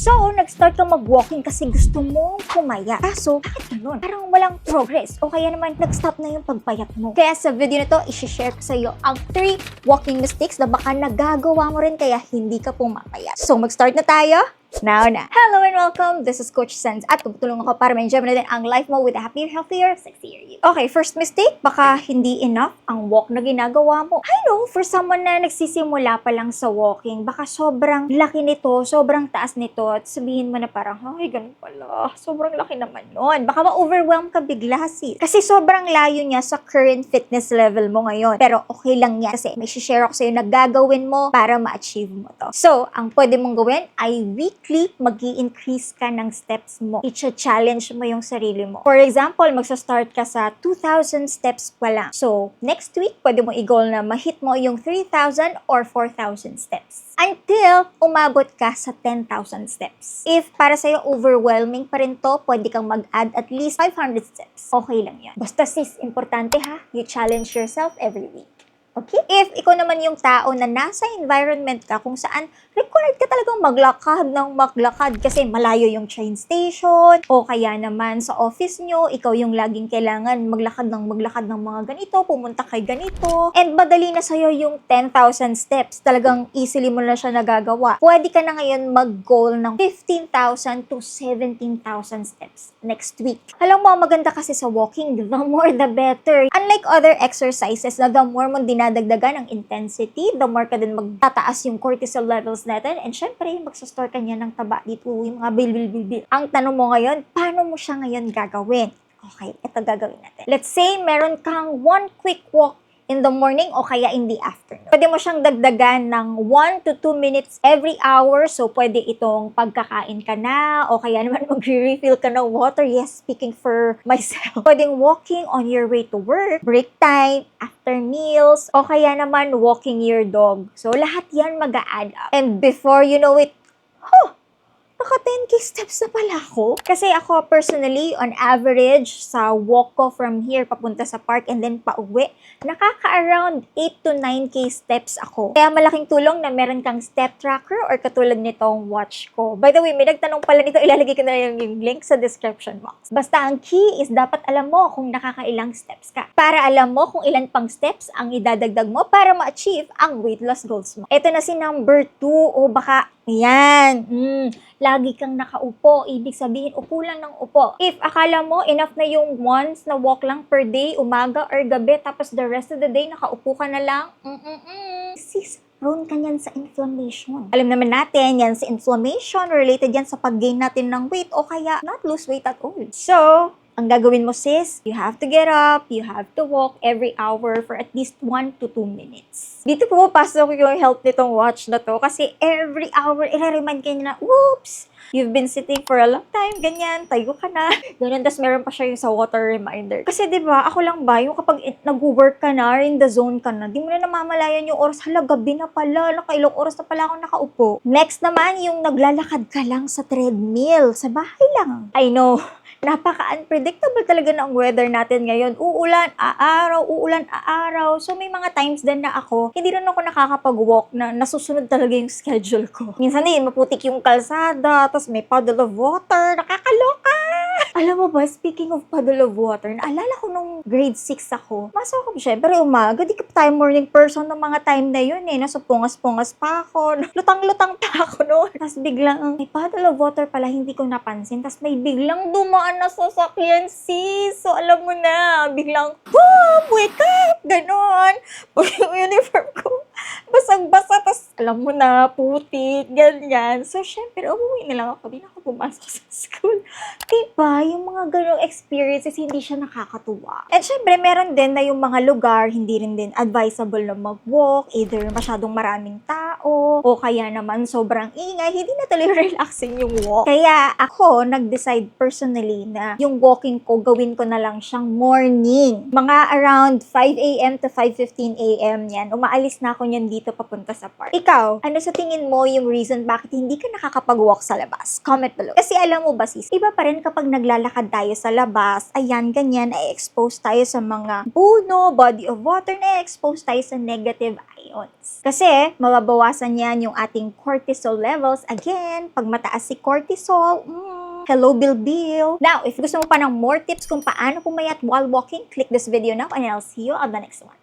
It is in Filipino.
So, nag-start ka mag-walking kasi gusto mong pumayat. Kaso, bakit ganun? Parang walang progress o kaya naman nag-stop na yung pagpayat mo. Kaya sa video na to, isi-share ko sa iyo ang 3 walking mistakes na baka nagagawa mo rin kaya hindi ka pumapayat. So, mag-start na tayo? Now na! Hello and welcome! This is Coach Sense at tutulong ako para ma-enjoy mo na din ang life mo with a happier, healthier, sexier you. Okay, first mistake, baka hindi enough ang walk na ginagawa mo. I know, for someone na nagsisimula pa lang sa walking, baka sobrang laki nito, sobrang taas nito, at sabihin mo na parang, ay, ganun pala, sobrang laki naman nun. Baka ma-overwhelm ka bigla, sis. Kasi sobrang layo niya sa current fitness level mo ngayon. Pero okay lang yan kasi may share ako sa'yo na gagawin mo para ma-achieve mo to. So, ang pwede mong gawin ay weekly mag-i-increase ka ng steps mo. I-challenge mo yung sarili mo. For example, magsa-start ka sa 2,000 steps pa lang. So, next week, pwede mo i-goal na ma-hit mo yung 3,000 or 4,000 steps. Until umabot ka sa 10,000 steps. If para sa'yo overwhelming pa rin to, pwede kang mag-add at least 500 steps. Okay lang yan. Basta sis, importante ha, you challenge yourself every week. Okay? If ikaw naman yung tao na nasa environment ka kung saan required ka talagang maglakad kasi malayo yung train station o kaya naman sa office nyo, ikaw yung laging kailangan maglakad ng mga ganito, pumunta kay ganito, and madali na sa'yo yung 10,000 steps, talagang easily mo na siya nagagawa. Pwede ka na ngayon mag-goal ng 15,000 to 17,000 steps next week. Alam mo, maganda kasi sa walking, the more the better. Unlike other exercises na the more mo dinadagdagan ang intensity, the more ka din magtataas yung cortisol levels natin, and syempre, magsastore ka niya ng taba dito, yung mga bil. Ang tanong mo ngayon, paano mo siya ngayon gagawin? Okay, ito gagawin natin. Let's say, meron kang one quick walk in the morning o kaya in the afternoon. Pwede mo siyang dagdagan ng 1 to 2 minutes every hour. So, pwede itong pagkakain ka na o kaya naman magre-refill ka ng water. Yes, speaking for myself. Pwedeng walking on your way to work, break time, after meals, o kaya naman walking your dog. So, lahat yan mag-a-add up. And before you know it, naka 10k steps na pala ako. Kasi ako personally, on average, sa walk ko from here papunta sa park and then pauwi, nakaka-around 8 to 9k steps ako. Kaya malaking tulong na meron kang step tracker or katulad nitong watch ko. By the way, may nagtanong pala nito, ilalagay ko na yung link sa description box. Basta ang key is dapat alam mo kung nakakailang steps ka. Para alam mo kung ilan pang steps ang idadagdag mo para ma-achieve ang weight loss goals mo. Ito na si number 2 o baka yan. Lagi kang nakaupo. Ibig sabihin, upo lang ng upo. If akala mo, enough na yung once na walk lang per day, umaga or gabi, tapos the rest of the day, nakaupo ka na lang, sis, prone ka yan sa inflammation. Alam naman natin, yan sa inflammation, related yan sa pag-gain natin ng weight o kaya not lose weight at all. So, ang gagawin mo sis, you have to get up, you have to walk every hour for at least 1 to 2 minutes. Dito pumapasok yung health nitong watch na to kasi every hour, i-remind ka niya na, whoops! You've been sitting for a long time, ganyan, tayo ka na. Ganyan, tas meron pa siya yung sa water reminder. Kasi diba, ako lang ba, yung kapag nag-work ka na, in the zone ka na, di mo na namamalayan yung oras, hala, gabi na pala, nakailang oras na pala ako nakaupo. Next naman, yung naglalakad ka lang sa treadmill, sa bahay lang. I know, napaka-unpredictable talaga na ang weather natin ngayon. Uulan, aaraw. So, may mga times din na ako, hindi rin ako nakakapag-walk na nasusunod talaga yung schedule ko. Minsan din, maputik yung kalsada, tapos may puddle of water, nakakaloka! Alam mo ba, speaking of puddle of water, naalala ko nung grade 6 ako, masok ako, syempre umaga, di ka pa tayo morning person ng mga time na yun eh, nasa pungas-pungas pa ako, lutang-lutang pa ako noon. Tapos biglang, may puddle of water pala, hindi ko napansin, tapos may biglang dumaan na sasakyan, sis. So, alam mo na, biglang, boom, wake up, ganon. Pag yung uniform ko, basag-basa, tapos alam mo na, putik, ganyan. So, syempre, umuwi na lang ako, di na ako pumasok sa school. Diba, yung mga ganong experiences, hindi siya nakakatuwa. And syempre, meron din na yung mga lugar, hindi rin din advisable na mag-walk, either masyadong maraming tao, o kaya naman sobrang ingay, hindi na tuloy relaxing yung walk. Kaya ako, nag-decide personally na yung walking ko, gawin ko na lang siyang morning. Mga around 5 a.m. to 5:15 a.m. yan. Umaalis na ako niyan dito papunta sa park. Ikaw, ano sa tingin mo yung reason bakit hindi ka nakakapag-walk sa labas? Comment below. Kasi alam mo ba sis, iba pa rin kapag naglalakad tayo sa labas, ayan, ganyan, ay expose tayo sa mga puno, body of water, na expose tayo sa negative ions. Kasi, mababawasan yan yung ating cortisol levels. Again, pag mataas si cortisol, hello, Bill. Now, if gusto mo pa ng more tips kung paano pumayat while walking, click this video now and I'll see you on the next one.